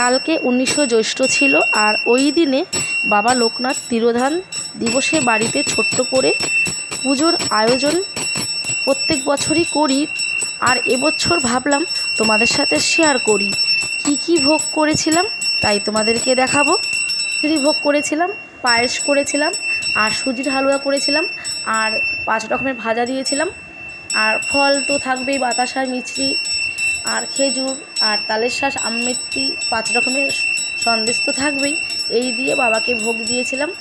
কালকে 19শে জ্যৈষ্ঠ ছিল, আর ওই দিনে বাবা লোকনাথ তিরোধান দিবসে বাড়িতে ছোট্ট করে পুজোর আয়োজন প্রত্যেক বছরই করি। আর এবছর ভাবলাম তোমাদের সাথে শেয়ার করি কি কি ভোগ করেছিলাম, তাই তোমাদেরকে দেখাবো। খিচুড়ি ভোগ করেছিলাম, পায়েস করেছিলাম, আর সুজির হালুয়া করেছিলাম, আর 5 রকমের ভাজা দিয়েছিলাম, আর ফল তো থাকবেই, বাতাসা, মিছরি, আর খেজুর, আর তালের শাঁস, আমৃতি, 5 রকমের সন্দেশ তো থাকবেই। এই দিয়ে বাবাকে ভোগ দিয়েছিলাম।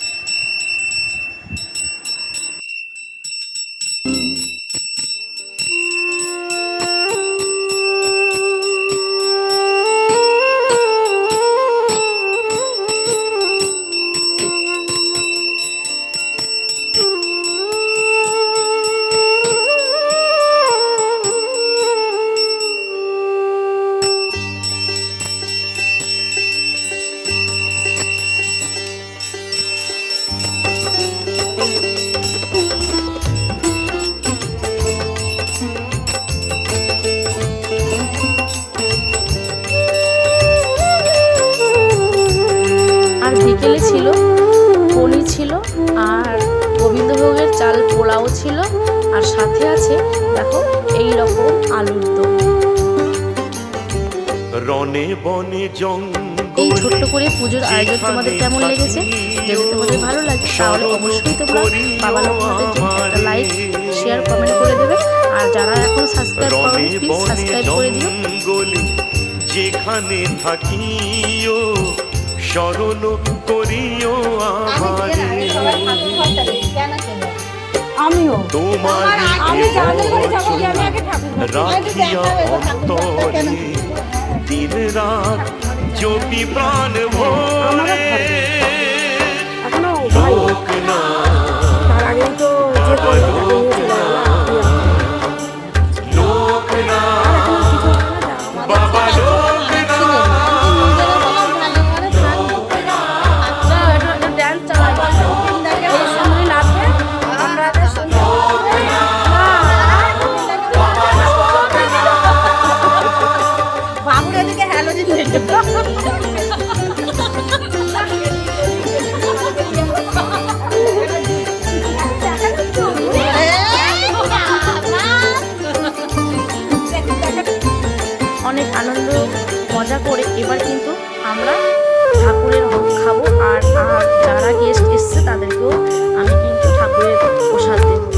বিকেলে ছিল পনির ছিল, আর গোবিন্দভোগের চাল পোলাও ছিল, আর সাথে আছে দেখো এই রকম আলুর দম। এই ছোট্ট করে পুজোর আয়োজন তোমাদের কেমন লেগেছে? যদি তোমাদের ভালো লাগে তাহলে অবশ্যই তোমরা বাবা লোকনাথের জন্য একটা লাইক, শেয়ার, কমেন্ট করে দেবে। আর যারা এখন সাবস্ক্রাইব করোনি প্লিজ সাবস্ক্রাইব করে দিও। যেখানে থাকিও স্মরণ করিও আমারে, আমিও তোমার রাখিয়া অন্তরে দিন রাত জপি প্রাণ ভরে। অনেক আনন্দ মজা করে এবার কিন্তু আমরা ঠাকুরের ভোগ খাবো, আর যারা গেস্ট এসছে তাদেরকেও আমি কিন্তু ঠাকুরের প্রসাদ দেবো।